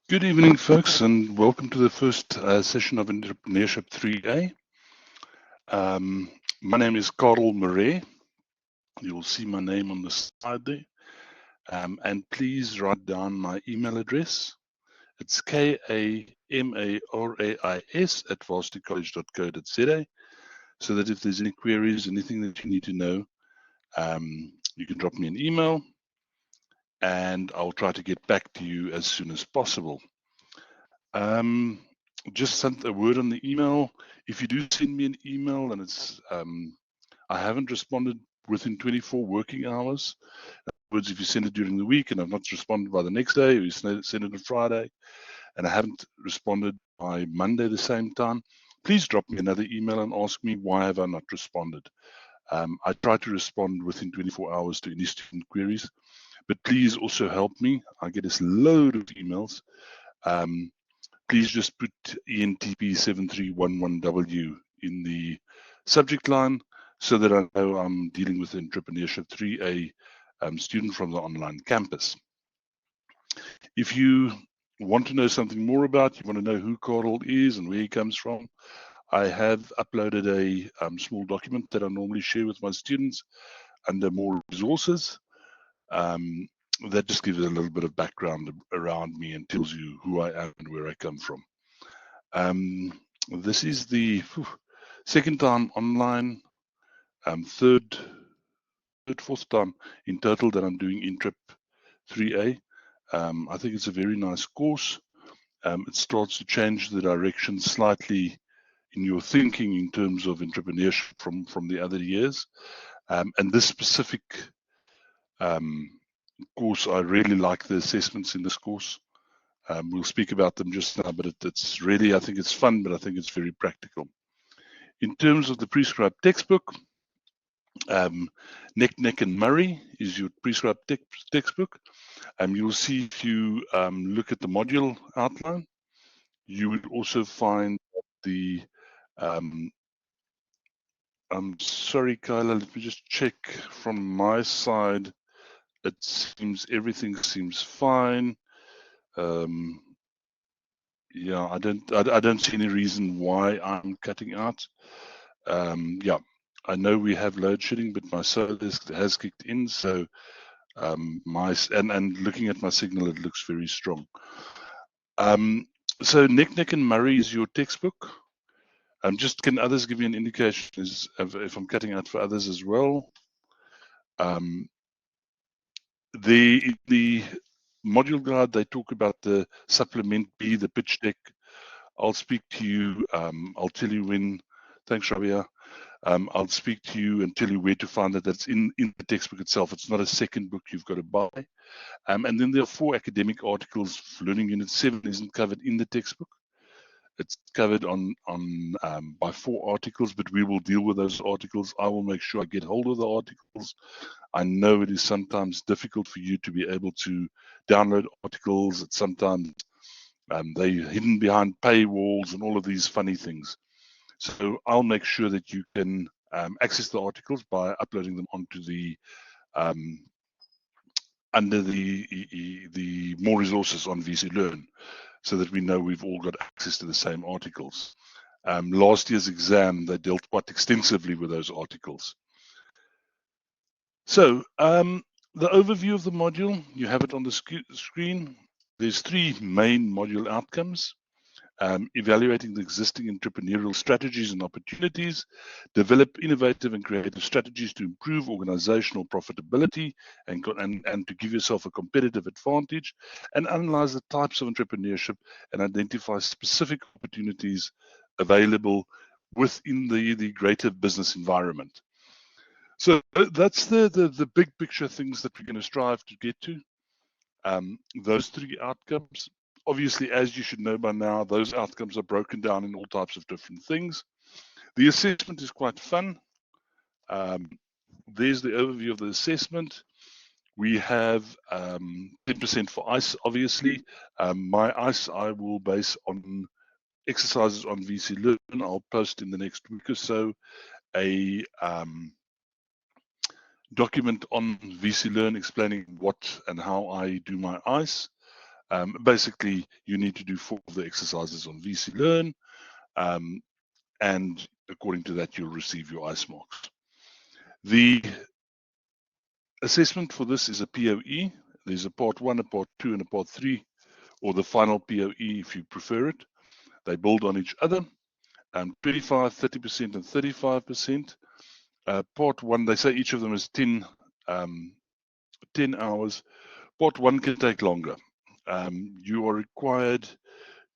Good evening, folks, and welcome to the first session of Entrepreneurship 3A. My name is Karel Murray. You'll see my name on the slide there. And please write down my email address. It's kamarais@varsitycollege.co.za, so that if there's any queries, anything that you need to know, you can drop me an email, and I'll try to get back to you as soon as possible. Just sent a word on the email. If you do send me an email and it's I haven't responded within 24 working hours, in other words, if you send it during the week and I've not responded by the next day, or you send it on Friday and I haven't responded by Monday the same time, please drop me another email and ask me why have I not responded. I try to respond within 24 hours to any student queries, but please also help me. I get this load of emails. Please just put ENTP7311W in the subject line so that I know I'm dealing with Entrepreneurship 3A student from the online campus. If you want to know something more about, you want to know who Karel is and where he comes from, I have uploaded a small document that I normally share with my students under more resources. That just gives a little bit of background around me and tells you who I am and where I come from. This is the second time online, fourth time in total that I'm doing Entrep 3A. I think it's a very nice course. It starts to change the direction slightly in your thinking in terms of entrepreneurship from the other years. And this specific course, I really like the assessments in this course. We'll speak about them just now, but it's really, I think it's fun, but I think it's very practical. In terms of the prescribed textbook, Neck and Murray is your prescribed textbook. You'll see if you look at the module outline, you would also find the, I'm sorry, Kyla, let me just check from my side. It seems everything seems fine. Yeah, I don't see any reason why I'm cutting out. Yeah, I know we have load shedding, but my solar has kicked in, so and looking at my signal, it looks very strong. So Neck and Murray is your textbook. Just can others give you an indication if I'm cutting out for others as well? The module guide, they talk about the supplement B, the pitch deck. I'll speak to you. I'll tell you when. Thanks, Rabia. I'll speak to you and tell you where to find it. That's in the textbook itself. It's not a second book you've got to buy. And then there are 4 academic articles. Learning Unit 7 isn't covered in the textbook. It's covered by 4 articles, but we will deal with those articles. I will make sure I get hold of the articles. I know it is sometimes difficult for you to be able to download articles. It's sometimes they're hidden behind paywalls and all of these funny things. So I'll make sure that you can access the articles by uploading them onto the under the more resources on VC Learn, so that we know we've all got access to the same articles. Last year's exam, they dealt quite extensively with those articles. So the overview of the module, you have it on the screen. There's 3 main module outcomes. Evaluating the existing entrepreneurial strategies and opportunities, develop innovative and creative strategies to improve organizational profitability and to give yourself a competitive advantage, and analyze the types of entrepreneurship and identify specific opportunities available within the greater business environment. So that's the big picture things that we're going to strive to get to. Those 3 outcomes. Obviously, as you should know by now, those outcomes are broken down in all types of different things. The assessment is quite fun. There's the overview of the assessment. We have 10% for ICE, obviously. My ICE I will base on exercises on VC Learn. I'll post in the next week or so a document on VC Learn explaining what and how I do my ICE. Basically, you need to do 4 of the exercises on VC Learn, and according to that, you'll receive your ICE marks. The assessment for this is a POE. There's a part 1, a part 2, and a part 3, or the final POE if you prefer it. They build on each other. 25, 30%, and 35%. Part 1, they say each of them is 10 hours. Part 1 can take longer. You are required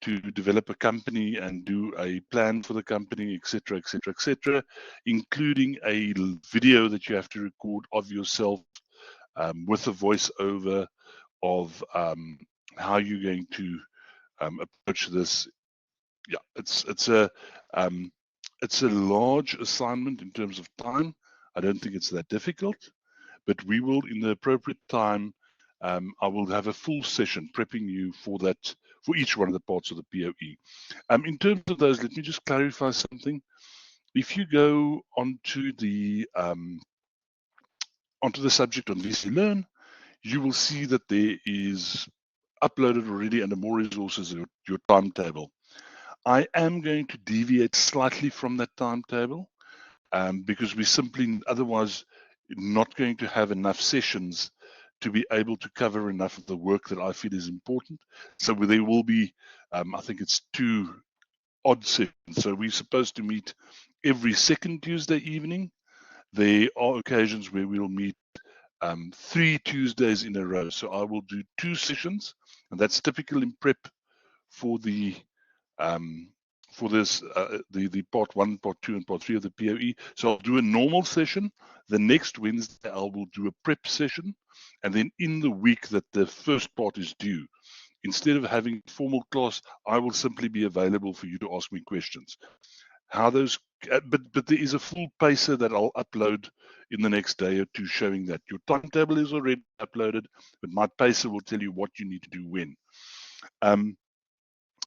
to develop a company and do a plan for the company, etc., etc., etc., including a video that you have to record of yourself with a voiceover of how you're going to approach this. Yeah, it's a large assignment in terms of time. I don't think it's that difficult, but we will, in the appropriate time, I will have a full session prepping you for that, for each one of the parts of the POE. In terms of those, let me just clarify something. If you go onto the subject on VC Learn, you will see that there is uploaded already under more resources your timetable. I am going to deviate slightly from that timetable because we simply otherwise not going to have enough sessions to be able to cover enough of the work that I feel is important. So there will be, I think it's 2 odd sessions. So we're supposed to meet every second Tuesday evening. There are occasions where we'll meet 3 Tuesdays in a row. So I will do 2 sessions, and that's typical in prep for the the part 1, part 2, and part 3 of the POE. So I'll do a normal session. The next Wednesday, I will do a prep session. And then in the week that the first part is due, instead of having formal class, I will simply be available for you to ask me questions. How those, but there is a full pacer that I'll upload in the next day or 2 showing that. Your timetable is already uploaded, but my pacer will tell you what you need to do when.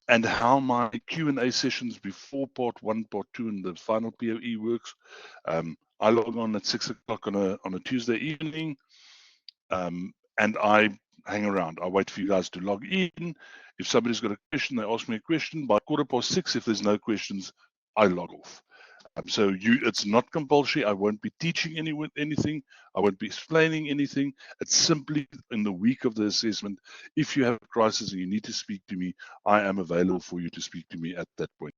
And how my Q&A sessions before part 1, part 2, and the final POE works. I log on at 6 o'clock on a Tuesday evening, and I hang around. I wait for you guys to log in. If somebody's got a question, they ask me a question. By 6:15, if there's no questions, I log off. So it's not compulsory. I won't be teaching anything. I won't be explaining anything. It's simply in the week of the assessment. If you have a crisis and you need to speak to me, I am available for you to speak to me at that point.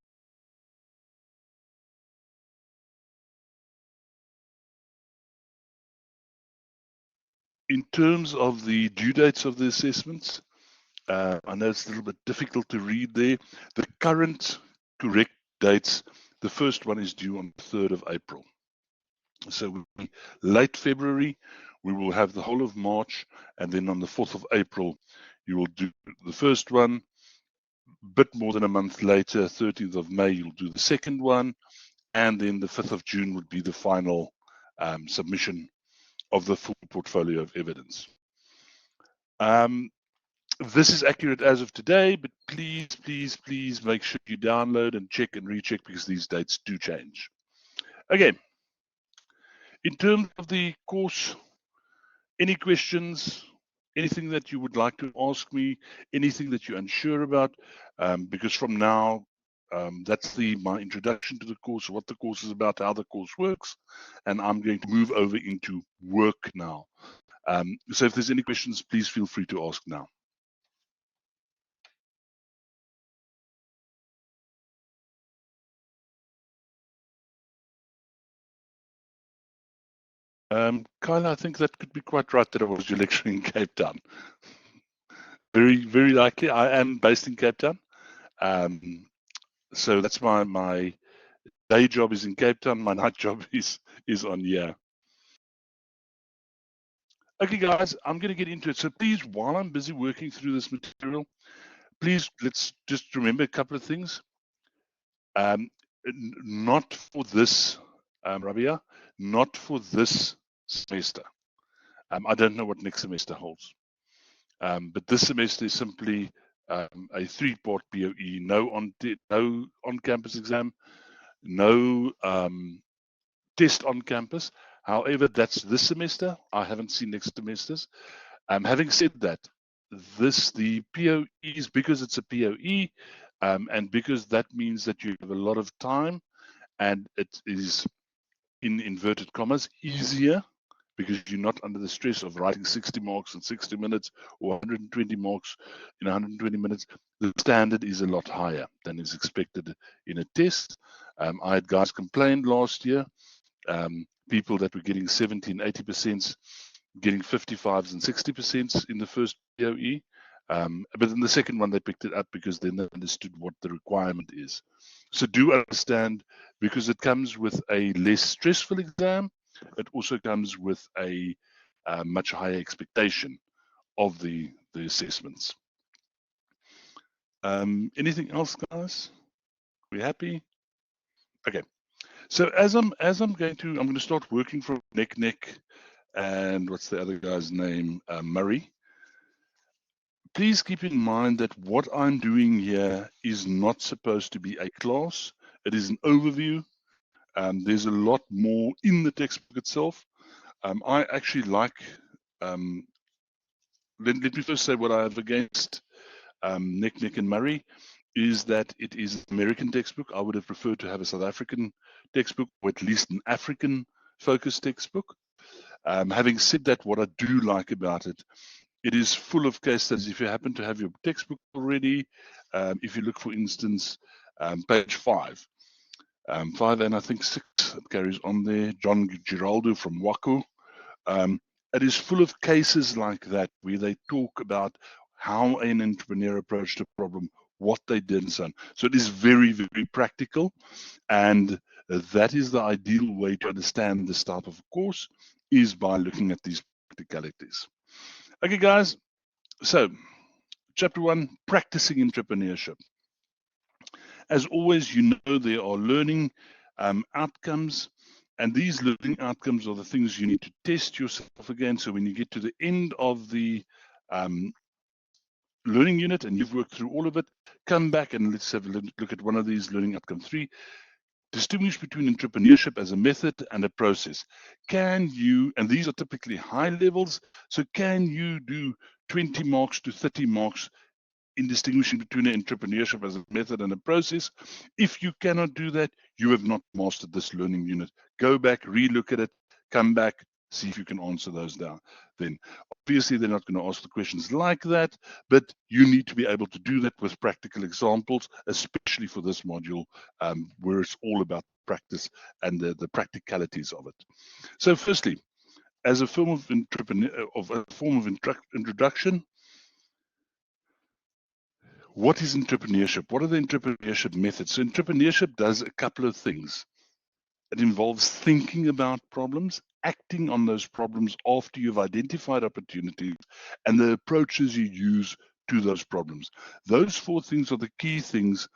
In terms of the due dates of the assessments, I know it's a little bit difficult to read there. The current correct dates, the first one is due on the 3rd of April. So late February, we will have the whole of March, and then on the 4th of April, you will do the first one. A bit more than a month later, 13th of May, you'll do the second one, and then the 5th of June would be the final submission of the full portfolio of evidence. This is accurate as of today, but please, please, please make sure you download and check and recheck because these dates do change. Okay. In terms of the course, any questions, anything that you would like to ask me, anything that you're unsure about, because from now, that's my introduction to the course, what the course is about, how the course works, and I'm going to move over into work now. So if there's any questions, please feel free to ask now. Kyla, I think that could be quite right that I was your lecturer in Cape Town. Very, very likely. I am based in Cape Town. So that's my day job is in Cape Town. My night job is on here. Okay, guys, I'm going to get into it. So please, while I'm busy working through this material, please, let's just remember a couple of things. Not for this, Rabia, not for this semester. I don't know what next semester holds. But this semester is simply a 3-part POE, no on-campus exam, no test on campus. However, that's this semester. I haven't seen next semesters. Having said that, the POE is because it's a POE, and because that means that you have a lot of time, and it is, in inverted commas, easier because you're not under the stress of writing 60 marks in 60 minutes or 120 marks in 120 minutes. The standard is a lot higher than is expected in a test. I had guys complain last year, people that were getting 70 and 80%, getting 55s and 60% in the first POE. But in the second one, they picked it up because then they understood what the requirement is. So do understand, because it comes with a less stressful exam, it also comes with a much higher expectation of the assessments. Anything else, guys? We happy? Okay. So as I'm going to start working from Neck, and what's the other guy's name? Murray. Please keep in mind that what I'm doing here is not supposed to be a class. It is an overview. There's a lot more in the textbook itself. I actually like, let me first say what I have against Neck and Murray is that it is an American textbook. I would have preferred to have a South African textbook, or at least an African focused textbook. Having said that, what I do like about it, it is full of case studies. If you happen to have your textbook already, if you look, for instance, page 5, 5 and I think 6, it carries on there, John Giraldo from Waco. It is full of cases like that where they talk about how an entrepreneur approached a problem, what they did, and so on. So it is very, very practical, and that is the ideal way to understand this type of course, is by looking at these practicalities. Okay, guys, so chapter 1, practicing entrepreneurship. As always, you know there are learning outcomes, and these learning outcomes are the things you need to test yourself against. So when you get to the end of the learning unit and you've worked through all of it, come back and let's have a look at one of these learning outcome 3. Distinguish between entrepreneurship as a method and a process. Can you, and these are typically high levels, so can you do 20 marks to 30 marks in distinguishing between entrepreneurship as a method and a process? If you cannot do that, you have not mastered this learning unit. Go back, relook at it, come back, see if you can answer those down. Then obviously they're not going to ask the questions like that, but you need to be able to do that with practical examples, especially for this module, where it's all about practice and the practicalities of it. So firstly, as a form of introduction, what is entrepreneurship? What are the entrepreneurship methods? So entrepreneurship does a couple of things. It involves thinking about problems, acting on those problems after you've identified opportunities, and the approaches you use to those problems. Those 4 things are the key things.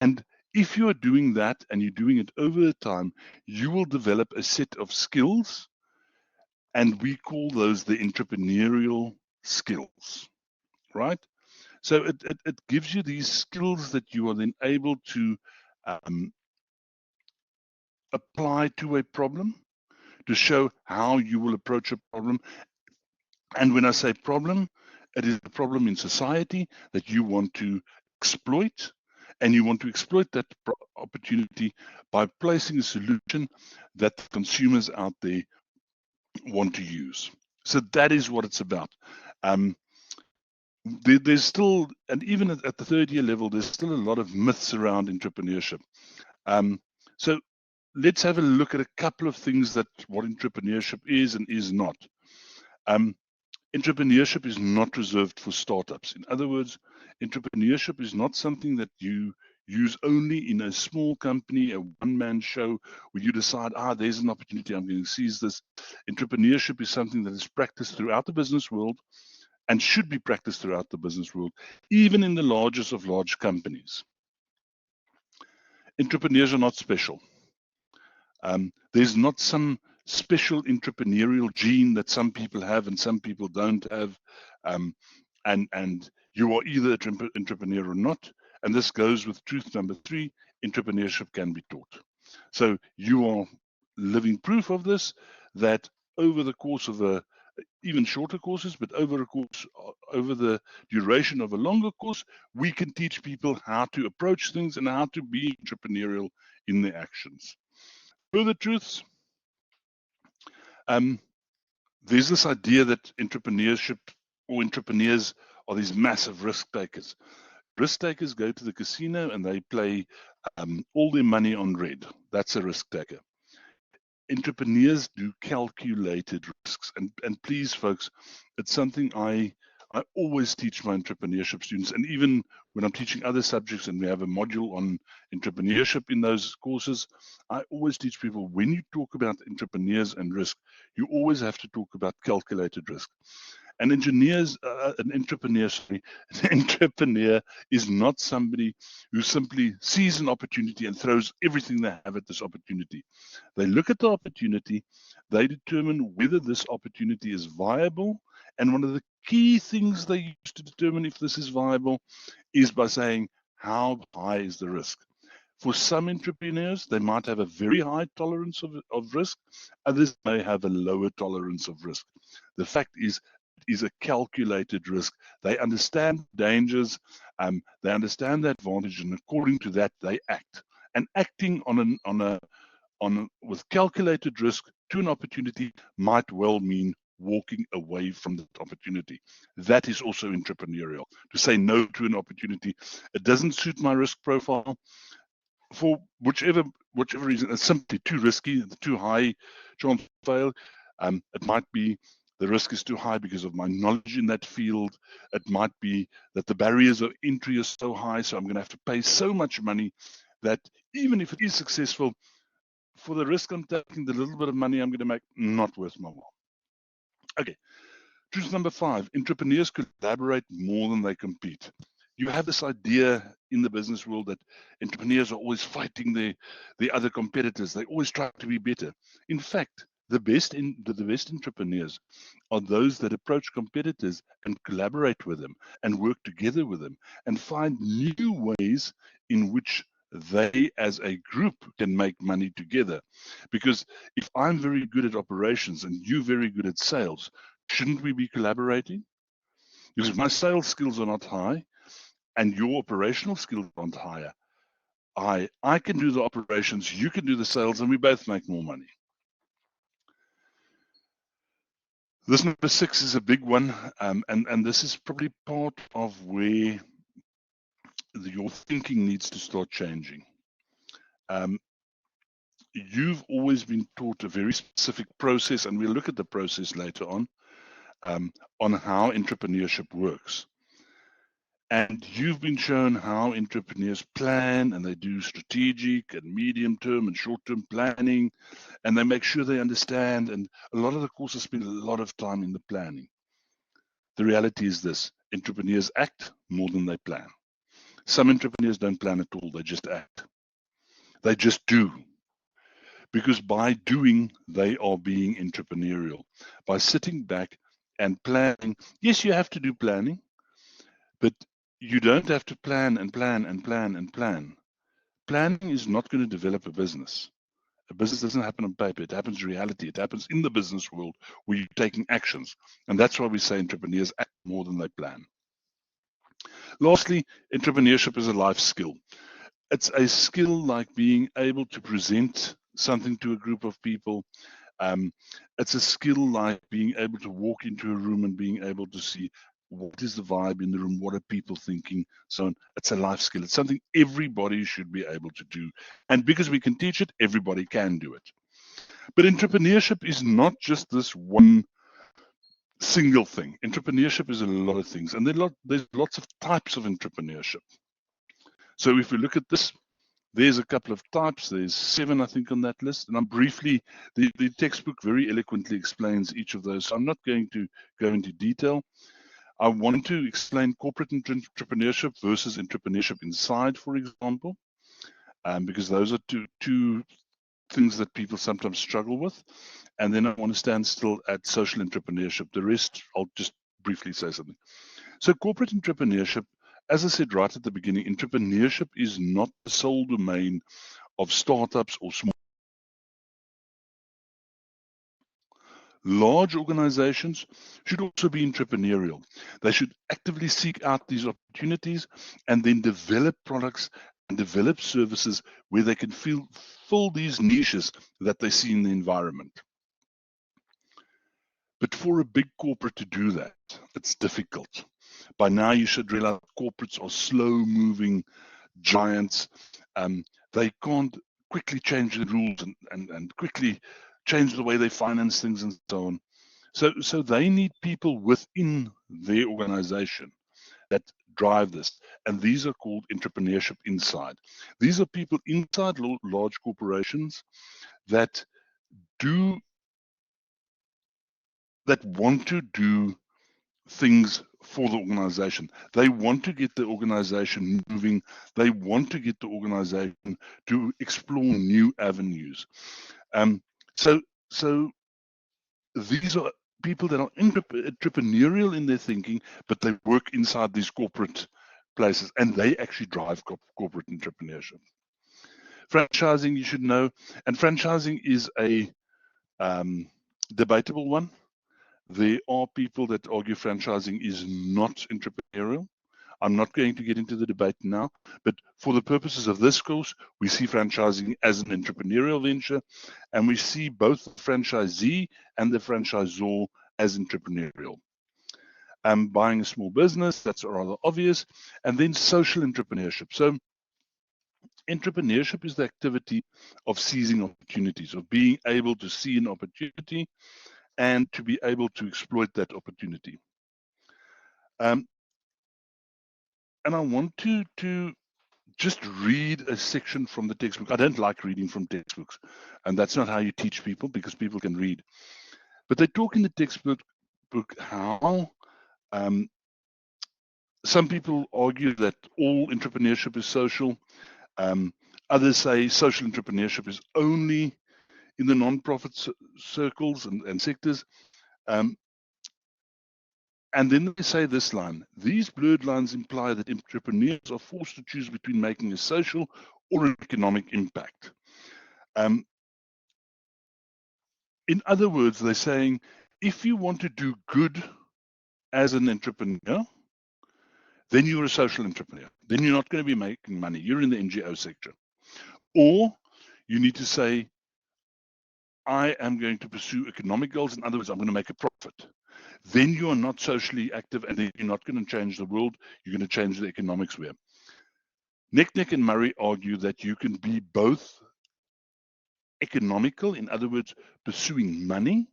And if you are doing that and you're doing it over time, you will develop a set of skills, and we call those the entrepreneurial skills, right? So it gives you these skills that you are then able to apply to a problem, to show how you will approach a problem. And when I say problem, it is a problem in society that you want to exploit, and you want to exploit that opportunity by placing a solution that consumers out there want to use. So that is what it's about. There's still, and even at the 3rd year level, there's still a lot of myths around entrepreneurship. So let's have a look at a couple of things that what entrepreneurship is and is not. Entrepreneurship is not reserved for startups. In other words, entrepreneurship is not something that you use only in a small company, a one-man show, where you decide, there's an opportunity, I'm going to seize this. Entrepreneurship is something that is practiced throughout the business world and should be practiced throughout the business world, even in the largest of large companies. Entrepreneurs are not special. There's not some special entrepreneurial gene that some people have and some people don't have, and you are either an entrepreneur or not. And this goes with truth number 3: entrepreneurship can be taught. So you are living proof of this, that over the course of a even shorter courses, but over the duration of a longer course, we can teach people how to approach things and how to be entrepreneurial in their actions. Further truths. There's this idea that entrepreneurship or entrepreneurs are these massive risk takers. Risk takers go to the casino and they play all their money on red. That's a risk taker. Entrepreneurs do calculated risks. And please, folks, it's something I always teach my entrepreneurship students. And even when I'm teaching other subjects and we have a module on entrepreneurship in those courses, I always teach people, when you talk about entrepreneurs and risk, you always have to talk about calculated risk. And an entrepreneur is not somebody who simply sees an opportunity and throws everything they have at this opportunity. They look at the opportunity, they determine whether this opportunity is viable, and one of the key things they use to determine if this is viable is by saying, how high is the risk? For some entrepreneurs, they might have a very high tolerance of risk. Others may have a lower tolerance of risk. The fact is a calculated risk. They understand dangers, they understand the advantage, and according to that, they act. And acting with calculated risk to an opportunity might well mean walking away from that opportunity. That is also entrepreneurial. To say no to an opportunity, it doesn't suit my risk profile. For whichever reason, it's simply too risky, too high chance to fail. It might be the risk is too high because of my knowledge in that field. It might be that the barriers of entry are so high, so I'm going to have to pay so much money that even if it is successful, for the risk I'm taking, the little bit of money I'm going to make, not worth my while. Okay, truth number 5, entrepreneurs collaborate more than they compete. You have this idea in the business world that entrepreneurs are always fighting the other competitors. They always try to be better. In fact, the best entrepreneurs are those that approach competitors and collaborate with them and work together with them and find new ways in which they as a group can make money together. Because if I'm very good at operations and you're very good at sales, shouldn't we be collaborating? Because my sales skills are not high and your operational skills aren't higher. I can do the operations, you can do the sales, and we both make more money. This number 6 is a big one, and this is probably part of where your thinking needs to start changing. You've always been taught a very specific process, and we'll look at the process later on how entrepreneurship works. And you've been shown how entrepreneurs plan, and they do strategic and medium-term and short-term planning, and they make sure they understand, and a lot of the courses spend a lot of time in the planning. The reality is this: entrepreneurs act more than they plan. Some entrepreneurs don't plan at all, they just act. They just do. Because by doing, they are being entrepreneurial. By sitting back and planning, yes, you have to do planning, but you don't have to plan and plan and plan and plan. Planning is not going to develop a business. A business doesn't happen on paper. It happens in reality. It happens in the business world where you're taking actions. And that's why we say entrepreneurs act more than they plan. Lastly, entrepreneurship is a life skill. It's a skill like being able to present something to a group of people. It's a skill like being able to walk into a room and being able to see what is the vibe in the room, what are people thinking, so on. It's a life skill. It's something everybody should be able to do. And because we can teach it, everybody can do it. But entrepreneurship is not just this one single thing. Entrepreneurship is a lot of things, and there's lots of types of entrepreneurship. So if we look at this, there's a couple of types. There's 7, I think, on that list. And I'm briefly, the textbook very eloquently explains each of those. So I'm not going to go into detail. I want to explain corporate entrepreneurship versus entrepreneurship inside, for example, because those are two things that people sometimes struggle with. And then I want to stand still at social entrepreneurship. The rest, I'll just briefly say something. So corporate entrepreneurship, as I said right at the beginning, entrepreneurship is not the sole domain of startups or small. Large organizations should also be entrepreneurial. They should actively seek out these opportunities and then develop products and develop services where they can fill these niches that they see in the environment. But for a big corporate to do that, it's difficult. By now, you should realize corporates are slow-moving giants. They can't quickly change the rules and quickly change the way they finance things and so on. So they need people within their organization that drive this. And these are called entrepreneurship inside. These are people inside large corporations that want to do things for the organization. They want to get the organization moving. They want to get the organization to explore new avenues. So these are people that are entrepreneurial in their thinking, but they work inside these corporate places, and they actually drive corporate entrepreneurship. Franchising, you should know, and franchising is a debatable one. There are people that argue franchising is not entrepreneurial. I'm not going to get into the debate now, but for the purposes of this course, we see franchising as an entrepreneurial venture, and we see both the franchisee and the franchisor as entrepreneurial. Buying a small business, that's rather obvious, and then social entrepreneurship. So entrepreneurship is the activity of seizing opportunities, of being able to see an opportunity and to be able to exploit that opportunity. And I want to just read a section from the textbook. I don't like reading from textbooks, and that's not how you teach people, because people can read. But they talk in the textbook how some people argue that all entrepreneurship is social. Others say social entrepreneurship is only in the non-profit circles and sectors. And then they say this line: these blurred lines imply that entrepreneurs are forced to choose between making a social or an economic impact. In other words, they're saying, if you want to do good as an entrepreneur, then you're a social entrepreneur. Then you're not going to be making money. You're in the NGO sector. Or you need to say, I am going to pursue economic goals. In other words, I'm going to make a profit. Then you are not socially active, and you're not going to change the world. You're going to change the economic sphere. Nick and Murray argue that you can be both economical, in other words, pursuing money,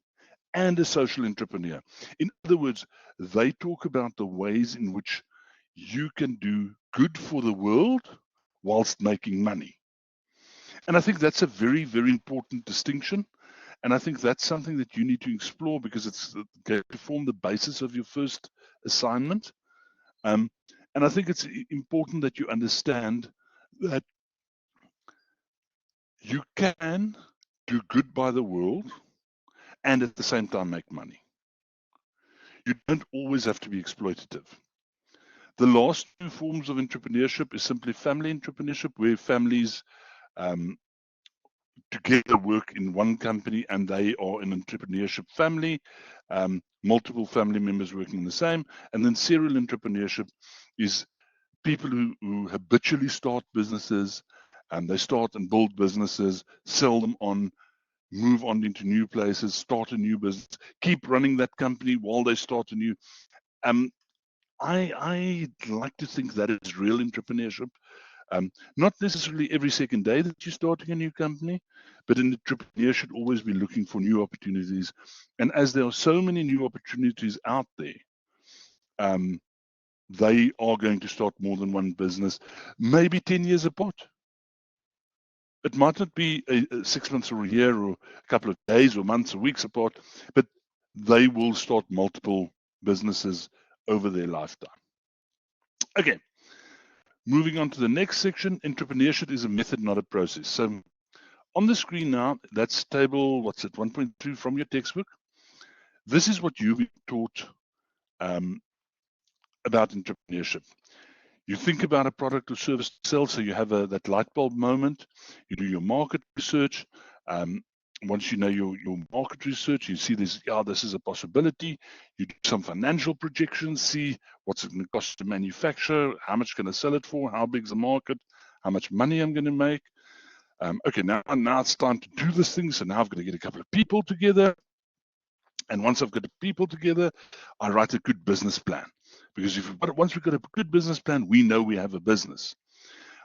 and a social entrepreneur. In other words, they talk about the ways in which you can do good for the world whilst making money. And I think that's a very, very important distinction. And I think that's something that you need to explore, because it's going to form the basis of your first assignment. And I think it's important that you understand that you can do good by the world and at the same time make money. You don't always have to be exploitative. The last two forms of entrepreneurship is simply family entrepreneurship, where families together work in one company and they are an entrepreneurship family, multiple family members working the same. And then serial entrepreneurship is people who habitually start businesses, and they start and build businesses, sell them on, move on into new places, start a new business, keep running that company while they start a new. I like to think that is real entrepreneurship. Not necessarily every second day that you're starting a new company, but an entrepreneur should always be looking for new opportunities. And as there are so many new opportunities out there, they are going to start more than one business, maybe 10 years apart. It might not be 6 months or a year or a couple of days or months or weeks apart, but they will start multiple businesses over their lifetime. Okay, moving on to the next section. Entrepreneurship is a method, not a process. So on the screen now, that's table, 1.2 from your textbook. This is what you've been taught about entrepreneurship. You think about a product or service to sell, so you have that light bulb moment. You do your market research. once you know your market research, you see this, this is a possibility. You do some financial projections, see what's it going to cost to manufacture, how much can I sell it for, how big is the market, how much money I'm going to make. Okay, now it's time to do this thing. So now I've got to get a couple of people together. And once I've got the people together, I write a good business plan. Because once we've got a good business plan, we know we have a business.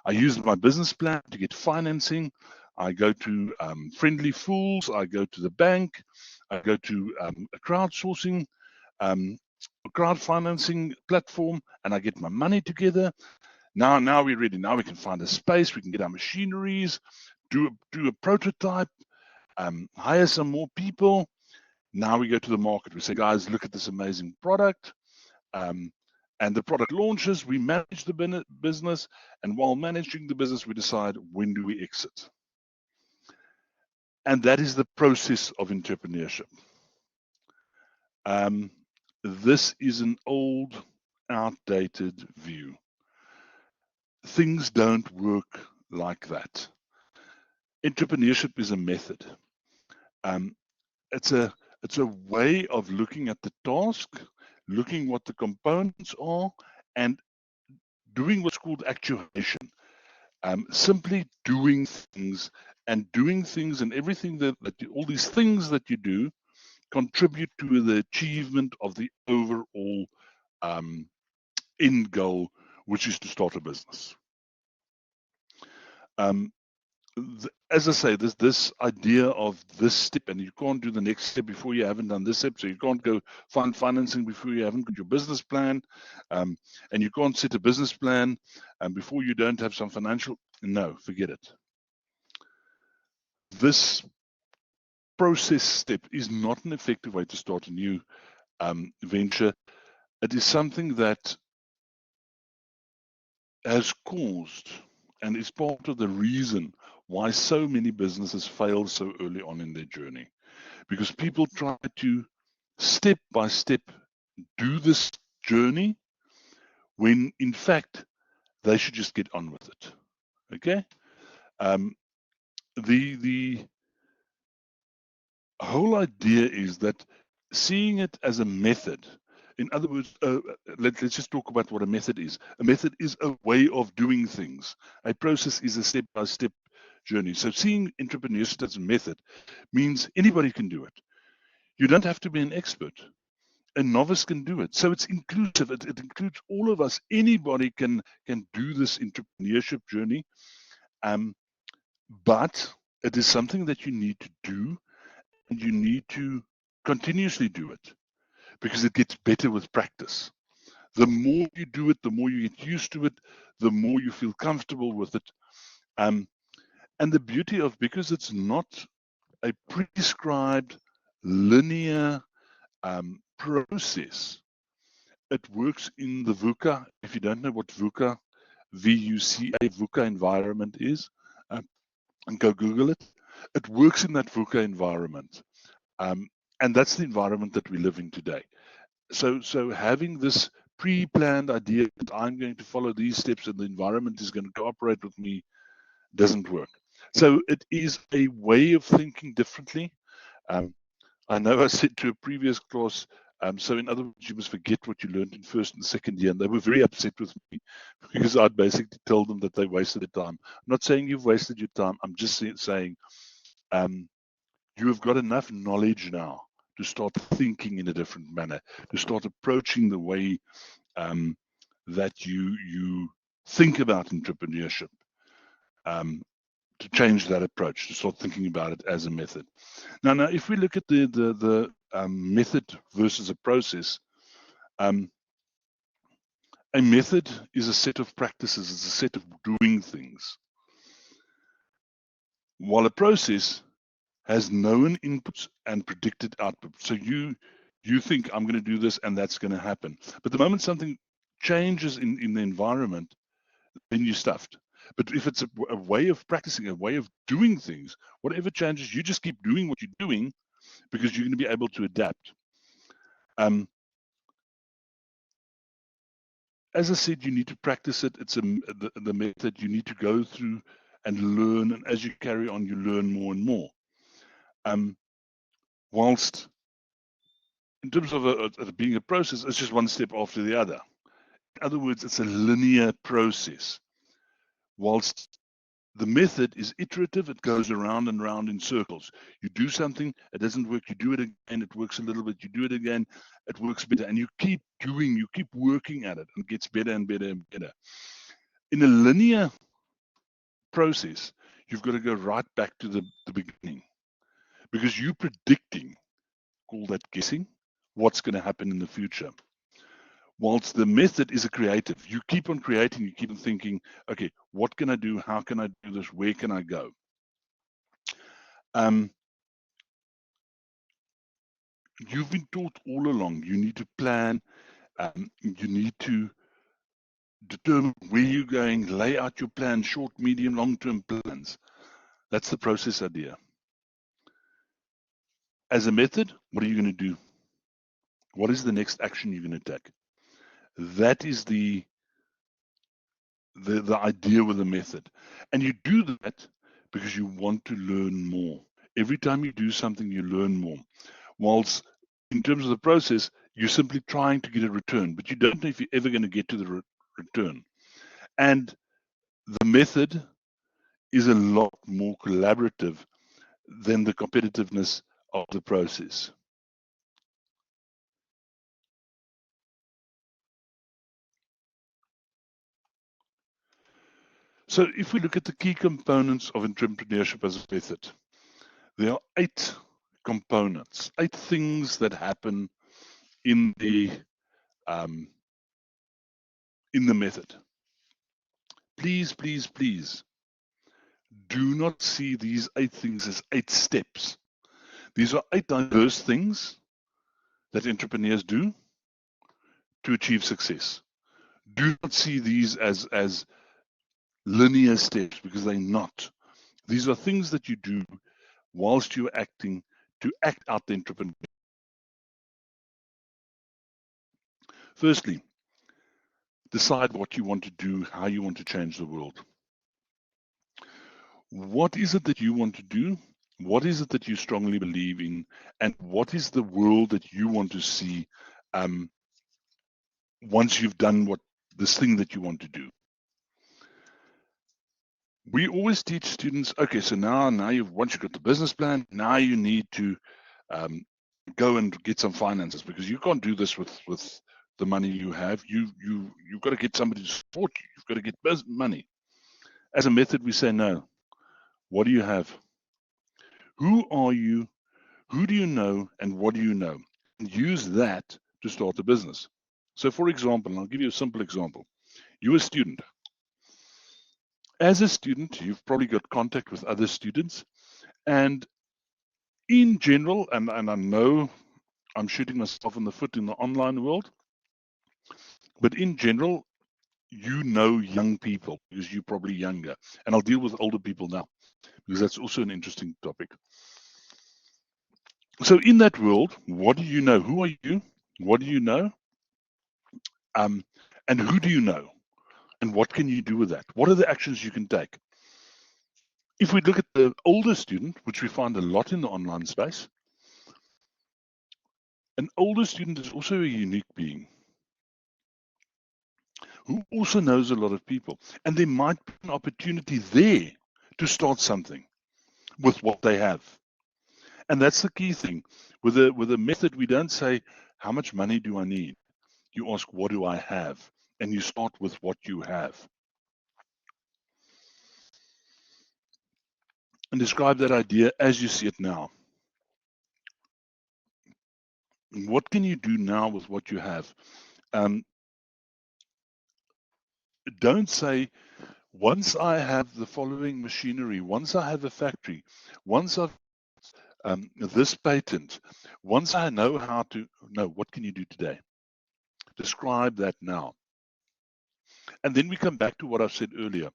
I use my business plan to get financing. I go to Friendly Fools. I go to the bank. I go to a crowdsourcing, crowd financing platform, and I get my money together. Now we're ready. Now we can find a space. We can get our machineries, do a prototype, hire some more people. Now we go to the market. We say, guys, look at this amazing product. And the product launches, we manage the business. And while managing the business, we decide, when do we exit? And that is the process of entrepreneurship. This is an old, outdated view. Things don't work like that. Entrepreneurship is a method. It's a way of looking at the task, looking what the components are, and doing what's called actuation. Simply doing things, and everything that all these things that you do contribute to the achievement of the overall end goal, which is to start a business. As I say, this idea of this step, and you can't do the next step before you haven't done this step. So you can't go find financing before you haven't got your business plan, and you can't set a business plan before you don't have some financial. No, forget it. This process step is not an effective way to start a new venture. It is something that has caused and is part of the reason why so many businesses fail so early on in their journey, because people try to step by step do this journey when in fact they should just get on with it. Okay. The whole idea is that seeing it as a method. In other words, let's just talk about what a method is. A method is a way of doing things. A process is a step-by-step journey. So seeing entrepreneurship as a method means anybody can do it. You don't have to be an expert. A novice can do it. So it's inclusive. It includes all of us. Anybody can do this entrepreneurship journey. But it is something that you need to do, and you need to continuously do it, because it gets better with practice. The more you do it, the more you get used to it, the more you feel comfortable with it. And the beauty of, because it's not a prescribed linear process, it works in the VUCA. If you don't know what VUCA, V-U-C-A, VUCA environment is, and go Google it. It works in that VUCA environment. And that's the environment that we live in today. So having this pre-planned idea that I'm going to follow these steps and the environment is going to cooperate with me doesn't work. So it is a way of thinking differently. I know I said to a previous class, so in other words, you must forget what you learned in first and second year. And they were very upset with me because I'd basically told them that they wasted their time. I'm not saying you've wasted your time. I'm just saying you have got enough knowledge now to start thinking in a different manner, to start approaching the way that you think about entrepreneurship, to change that approach, to start thinking about it as a method. Now, if we look at the method versus a process, a method is a set of practices, it's a set of doing things, while a process has known inputs and predicted output. So you think, I'm going to do this and that's going to happen. But the moment something changes in the environment, then you're stuffed. But if it's a way of practicing, a way of doing things, whatever changes, you just keep doing what you're doing, because you're going to be able to adapt. As I said, you need to practice it. It's the method you need to go through and learn. And as you carry on, you learn more and more. Whilst in terms of it being a process, it's just one step after the other. In other words, it's a linear process. Whilst the method is iterative, it goes around and round in circles. You do something, it doesn't work, you do it again, it works a little bit, you do it again, it works better, and you keep doing, you keep working at it, and it gets better and better and better. In a linear process, you've got to go right back to the beginning, because you're predicting, call that guessing, what's going to happen in the future. Whilst the method is a creative, you keep on creating, you keep on thinking, okay, what can I do? How can I do this? Where can I go? You've been taught all along, you need to plan, you need to determine where you're going, lay out your plan, short, medium, long-term plans. That's the process idea. As a method, what are you going to do? What is the next action you're going to take? That is the idea with the method. And you do that because you want to learn more. Every time you do something, you learn more. Whilst in terms of the process, you're simply trying to get a return, but you don't know if you're ever going to get to the return. And the method is a lot more collaborative than the competitiveness of the process. So if we look at the key components of entrepreneurship as a method, there are 8 components, 8 things that happen in the method. Please, please, please do not see these 8 things as 8 steps. These are 8 diverse things that entrepreneurs do to achieve success. Do not see these as linear steps, because they're not. These are things that you do whilst you're acting to act out the entrepreneur. Firstly, decide what you want to do, how you want to change the world. What is it that you want to do? What is it that you strongly believe in? And what is the world that you want to see once you've done this thing that you want to do? We always teach students, okay, so now once you've got the business plan, now you need to go and get some finances, because you can't do this with the money you have. You've got to get somebody to support you. You've got to get money. As a method, we say, no. What do you have? Who are you? Who do you know? And what do you know? And use that to start a business. So for example, and I'll give you a simple example. You're a student. As a student, you've probably got contact with other students, and in general, and I know I'm shooting myself in the foot in the online world, but in general, you know young people because you're probably younger. And I'll deal with older people now because that's also an interesting topic. So in that world, what do you know? Who are you? What do you know? And who do you know? And what can you do with that? What are the actions you can take? If we look at the older student, which we find a lot in the online space, an older student is also a unique being who also knows a lot of people. And there might be an opportunity there to start something with what they have. And that's the key thing. With a method, we don't say, how much money do I need? You ask, what do I have? And you start with what you have. And describe that idea as you see it now. What can you do now with what you have? Don't say, once I have the following machinery, once I have a factory, once I've this patent, once I know how to, no, what can you do today? Describe that now. And then we come back to what I've said earlier.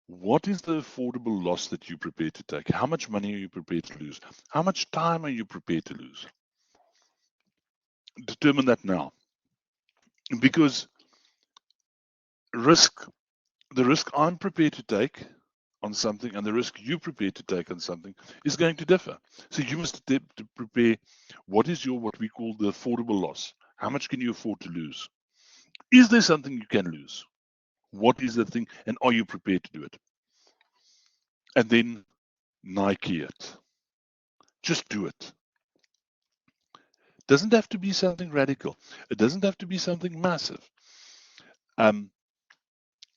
What is the affordable loss that you're prepared to take? How much money are you prepared to lose? How much time are you prepared to lose? Determine that now. Because the risk I'm prepared to take on something and the risk you're prepared to take on something is going to differ. So you must attempt to prepare what is your, what we call the affordable loss. How much can you afford to lose? Is there something you can lose? What is the thing, and are you prepared to do it? And then Nike it. Just do it. It doesn't have to be something radical. It doesn't have to be something massive.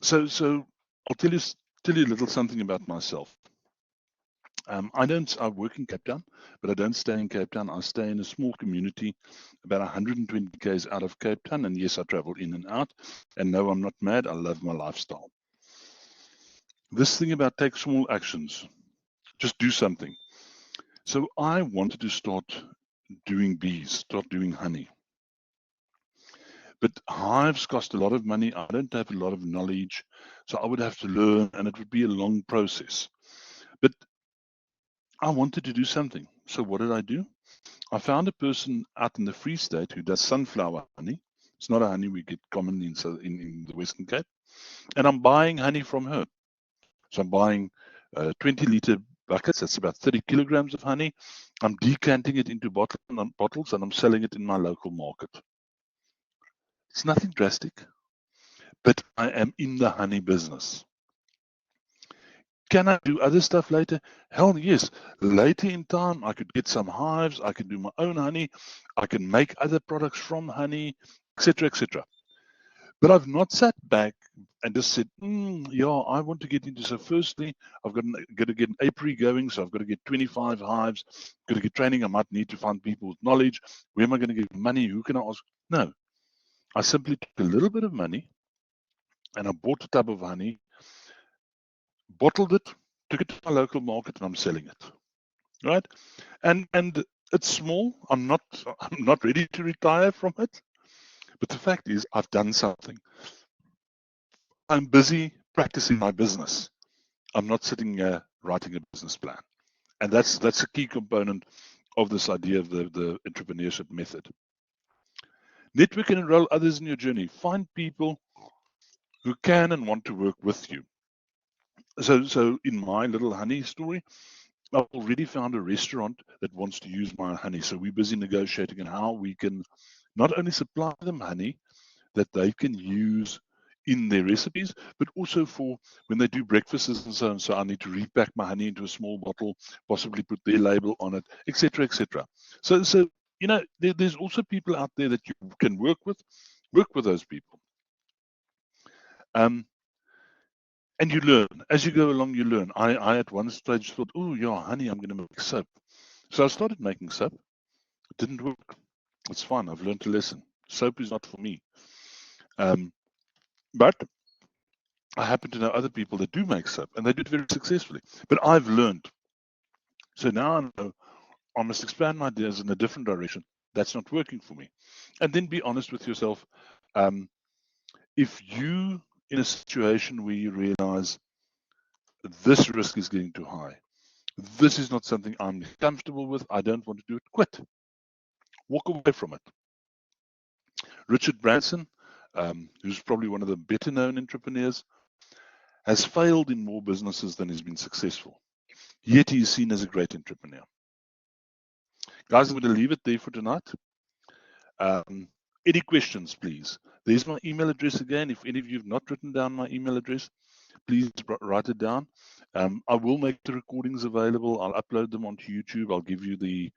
So I'll tell you a little something about myself. I work in Cape Town, but I don't stay in Cape Town. I stay in a small community about 120 k's out of Cape Town. And yes, I travel in and out. And no, I'm not mad. I love my lifestyle. This thing about take small actions, just do something. So I wanted to start doing bees, start doing honey. But hives cost a lot of money. I don't have a lot of knowledge. So I would have to learn, and it would be a long process. But I wanted to do something. So what did I do? I found a person out in the Free State who does sunflower honey. It's not a honey we get commonly in the Western Cape. And I'm buying honey from her. So I'm buying 20-liter buckets. That's about 30 kilograms of honey. I'm decanting it into bottles and I'm selling it in my local market. It's nothing drastic, but I am in the honey business. Can I do other stuff later? Hell yes. Later in time, I could get some hives. I can do my own honey. I can make other products from honey, etc., etc. But I've not sat back and just said, yeah, I want to get into. So firstly, I've got to get an apiary going. So I've got to get 25 hives. Got to get training. I might need to find people with knowledge. Where am I going to get money? Who can I ask? No. I simply took a little bit of money and I bought a tub of honey, bottled it, took it to my local market, and I'm selling it. Right? And it's small. I'm not ready to retire from it. But the fact is, I've done something. I'm busy practicing my business. I'm not sitting here writing a business plan. And that's a key component of this idea of the entrepreneurship method. Network and enroll others in your journey. Find people who can and want to work with you. So in my little honey story, I've already found a restaurant that wants to use my honey. So we're busy negotiating on how we can not only supply them honey that they can use in their recipes, but also for when they do breakfasts and so on. So I need to repack my honey into a small bottle, possibly put their label on it, etc., etc. So there's also people out there that you can work with those people. And you learn. As you go along, you learn. I at one stage thought, oh, yeah, honey, I'm going to make soap. So I started making soap. It didn't work. It's fine. I've learned a lesson. Soap is not for me. But I happen to know other people that do make soap, and they do it very successfully. But I've learned. So now I know I must expand my ideas in a different direction. That's not working for me. And then be honest with yourself. If you in a situation where you realize this risk is getting too high, this is not something I'm comfortable with, I don't want to do it, quit. Walk away from it. Richard Branson, who's probably one of the better known entrepreneurs, has failed in more businesses than he's been successful. Yet he is seen as a great entrepreneur. Guys, I'm going to leave it there for tonight. Any questions, please? There's my email address again. If any of you have not written down my email address, please write it down. I will make the recordings available. I'll upload them onto YouTube. I'll give you the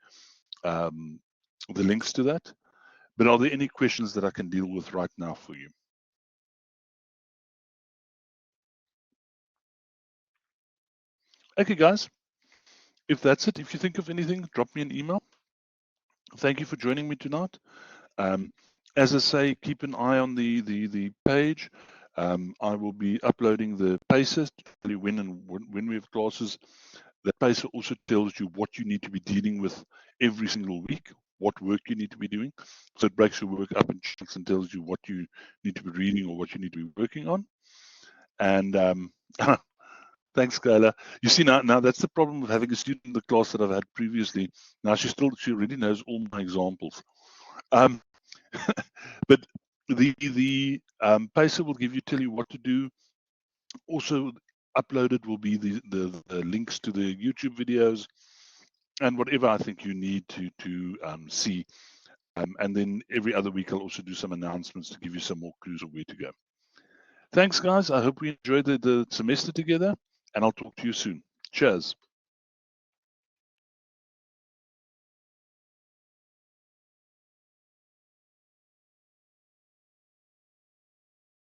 links to that. But are there any questions that I can deal with right now for you? Okay, guys. If that's it, if you think of anything, drop me an email. Thank you for joining me tonight. As I say, keep an eye on the page. I will be uploading the pacer to tell you when we have classes. The pacer also tells you what you need to be dealing with every single week, what work you need to be doing. So it breaks your work up in chunks and tells you what you need to be reading or what you need to be working on. And thanks, Kayla. You see, now that's the problem with having a student in the class that I've had previously. Now she already knows all my examples. But the pacer will tell you what to do. Also, Uploaded will be the links to the YouTube videos and whatever I think you need to see. And then every other week I'll also do some announcements to give you some more clues of where to go. Thanks, guys. I hope we enjoyed the semester together, and I'll talk to you soon. Cheers.